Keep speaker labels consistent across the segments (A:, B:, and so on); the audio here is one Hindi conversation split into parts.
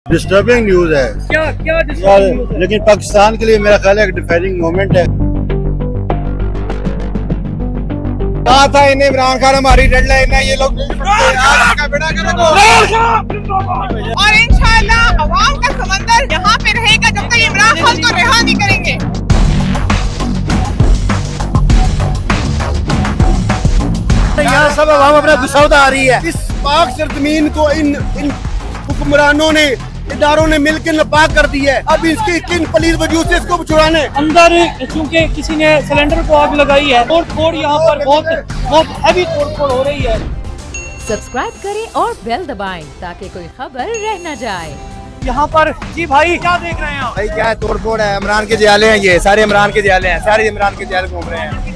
A: डिस्टर्बिंग न्यूज है।
B: क्या क्या डिस्टर्बिंग न्यूज है?
A: लेकिन पाकिस्तान के लिए मेरा ख्याल है एक डिफाइनिंग मोमेंट है। कहा था इन्हें इमरान खान हमारी डेडलाइन है, ये लोग
C: और इंशाअल्लाह अवाम का समंदर यहाँ पे रहेगा जब तक इमरान खान को रिहा नहीं करेंगे।
A: यहाँ सब अवाम अपना गुस्सा उतार आ रही है। इस पाक सरजमीन को इन हुक्मरानों ने, इदारों ने मिलकर नापाक कर दी है। अब इसके किन पलीद वजूद से इसको छुड़ाने
B: अंदर चूंकि किसी ने सिलेंडर को आग लगाई है, तोड़ यहाँ पर बहुत हैवी तोड़ हो रही है।
D: सब्सक्राइब करें और बेल दबाएं ताकि कोई खबर रह न जाए।
B: यहाँ पर जी भाई क्या देख रहे हैं आप?
E: भाई क्या तोड़ फोड़ है, इमरान के जियाले हैं, ये सारे इमरान के जियाले हैं, सारे इमरान के जियाले घूम रहे हैं।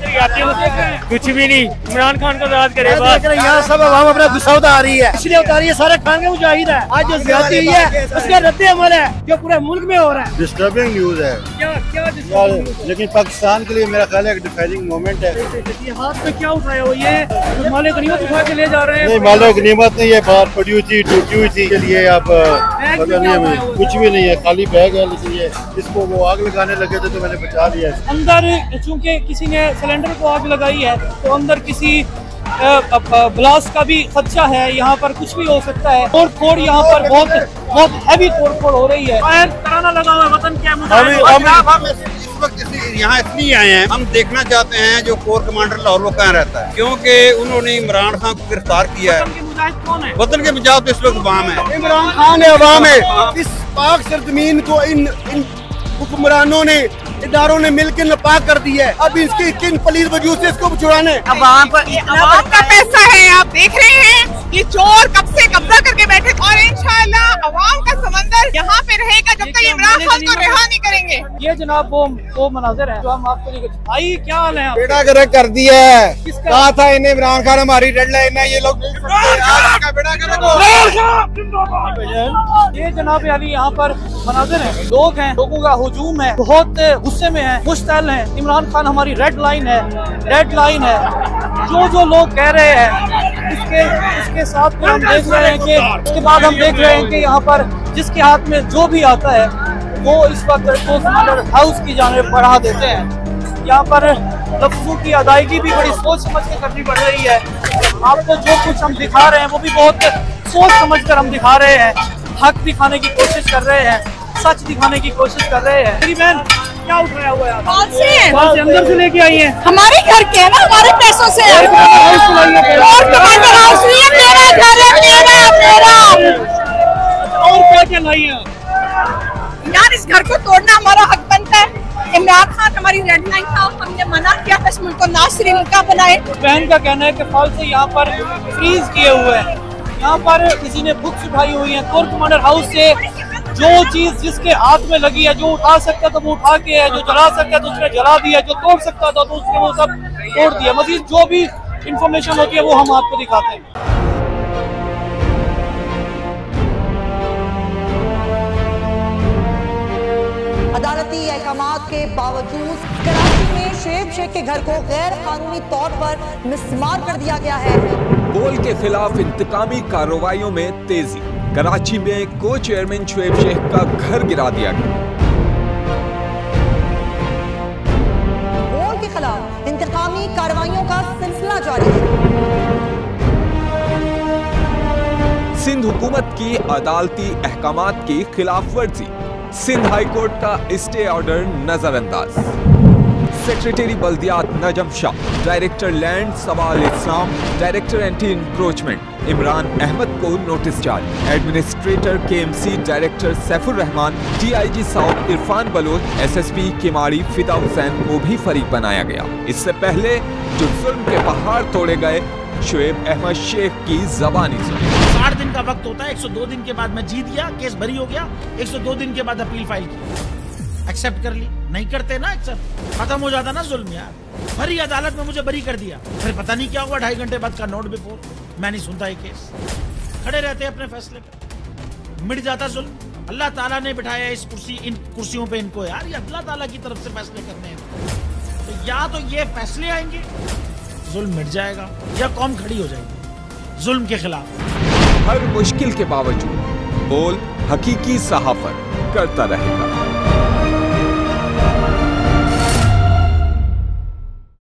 B: कुछ भी नहीं, इमरान खान को याद करे।
A: यहाँ सब अवाम अपना गुस्सा उतार रही है, इसलिए उतारी है। सारे खान के मुजाहिद है। आज जो ज्यादती हुई है उसका रद्द अमल है जो पूरे मुल्क में हो रहा है। डिस्टर्बिंग न्यूज है।
B: क्या क्या डिस्टर्बिंग न्यूज है?
A: लेकिन पाकिस्तान के लिए मेरा ख्याल है एक डिफाइनिंग मोमेंट है।
B: ये हाथ में क्या उठाया हो? ये माले गनीमत उठा के ले जा रहे हैं।
A: नहीं, मालो गनीमत नहीं, ये बाहर पड़ी हुई थी, टूटी हुई थी। चलिए आप पता नहीं, हमें कुछ भी नहीं है, खाली बैग है। लेकिन ये इसको वो आग लगाने लगे थे तो मैंने बचा लिया।
B: अंदर चूंकि किसी ने सिलेंडर को आग लगाई है तो अंदर किसी ब्लास्ट का भी खदशा है। यहाँ पर कुछ भी हो सकता है। तोड़ यहाँ पर बहुत हैवी तोड़ हो रही है। तराना लगा हुआ वतन क्या
E: हम इस वक्त यहाँ इसलिए आए हैं, हम देखना चाहते हैं जो कोर कमांडर लाहौर वो कहाँ रहता है, क्योंकि उन्होंने इमरान खान को गिरफ्तार किया है।
B: कौन है?
E: वतन के मुजाहिद इस वक्त अवाम है।
A: इमरान खान है, अवाम है। इस पाक सरजमीन को इन हुक्मरानों ने, इदारों ने मिलकर नापाक कर दी है। अब इसके किन पलीद वजूद से इसको छुड़ाने।
C: अवाम का पैसा है, आप देख रहे हैं ये चोर कब से कब्जा करके बैठे। और इंशाअल्लाह अवाम का समंदर यहाँ पे रहेगा जब तक इमरान खान को रिहा नहीं करेंगे।
B: ये जनाब वो मनाजिर है जो हम आपको दिखा। भाई क्या हाल है?
E: बेड़ा गर्क कर दिया है।
B: किसका?
E: कहा था इन्हें इमरान खान हमारी डेडलाइन है, ये लोग
B: ये जनाब यानी यहाँ पर मनाजिर है, लोग हैं, लोगों का हुजूम है, बहुत गुस्से में है, मुश्तैल है। इमरान खान हमारी रेड लाइन है। जो लोग कह रहे हैं इसके साथ में हम देख रहे हैं कि उसके बाद हम देख रहे हैं कि यहाँ पर जिसके हाथ में जो भी आता है वो इस वक्त हाउस की जानिब बढ़ा देते हैं। यहाँ पर लफ्जों की अदायगी भी बड़ी सोच समझ के करनी पड़ रही है। आपको जो कुछ हम दिखा रहे हैं वो भी बहुत सोच समझ कर हम दिखा रहे हैं। हक दिखाने की कोशिश कर रहे हैं, सच दिखाने की कोशिश कर रहे हैं। मेरी बहन क्या उठाया हुआ है?
C: कौन से हैं?
B: अंदर से लेके आई है।
C: हमारे घर के है ना, हमारे पैसों से है। और कमांडर हाउस नहीं है, मेरा घर है, मेरा।
B: और क्या क्या लाई है?
C: यार इस घर को तोड़ना हमारा हक बनता है। इमरान खान हमारी रेड लाइन था, हमने मना किया था इस मुल्क को ना श्रीलंका बनाए।
B: बहन का कहना है कि फल से यहाँ पर फ्रीज किए हुए हैं। यहाँ पर किसी ने बुक्स उठाई हुई है। कोर कमांडर हाउस से जो चीज जिसके हाथ में लगी है, जो उठा सकता था वो उठा के है, जो जला सकता था उसने जला दिया, जो तोड़ सकता था तो उसने वो सब तोड़ दिया। मजीद जो भी इंफॉर्मेशन होती है वो हम आपको दिखाते हैं।
F: अदालती अहकामात के बावजूद कराची में शुएब शेख के घर को गैर कानूनी तौर पर मिसमार कर दिया गया है।
G: बोल के खिलाफ इंतकामी कार्रवाइयों में तेजी। कराची में को चेयरमैन शुएब शेख का घर गिरा दिया गया।
F: बोल के खिलाफ इंतकामी कार्रवाइयों का सिलसिला जारी है।
G: सिंध हुकूमत की अदालती अहकामात की खिलाफ वर्जी। सिंध हाई कोर्ट का स्टे ऑर्डर नजरअंदाज। सेक्रेटरी बल्दियात Najam Shah, director land Sawal Islam, director anti encroachment Imran Ahmed को नोटिस जारी। Administrator KMC director Saifur Rehman, DIG south Irfan Baloch, SSP Keamari Fida Hussain को भी फरीक बनाया गया। इससे पहले जो जुल्म के पहाड़ तोड़े गए, शुएब अहमद शेख की जबानी सुनी।
H: 60 दिन का वक्त होता है, 102 दिन के बाद मैं जीत गया, केस भरी हो गया, 102 दिन के बाद अपील फाइल की, एक्सेप्ट कर ली। नहीं करते ना एक्सेप्ट, खत्म हो जाता ना जुल्म यार। भरी अदालत में मुझे बरी कर दिया, फिर पता नहीं क्या हुआ, 2.5 घंटे बाद का नोट बिफोर। मैं नहीं सुनता ये केस, खड़े रहते अपने फैसले पर, मिट जाता जुल्म। अल्लाह ताला ने बिठाया इस इन कुर्सियों पे इनको यार, ये अल्लाह ताला की तरफ से फैसले करने हैं। तो या तो ये फैसले आएंगे, जुल्म मिट जाएगा, या कौम खड़ी हो जाएगी जुल्म के खिलाफ।
G: हर मुश्किल के बावजूद बोल हकीकी सहाफत करता रहेगा।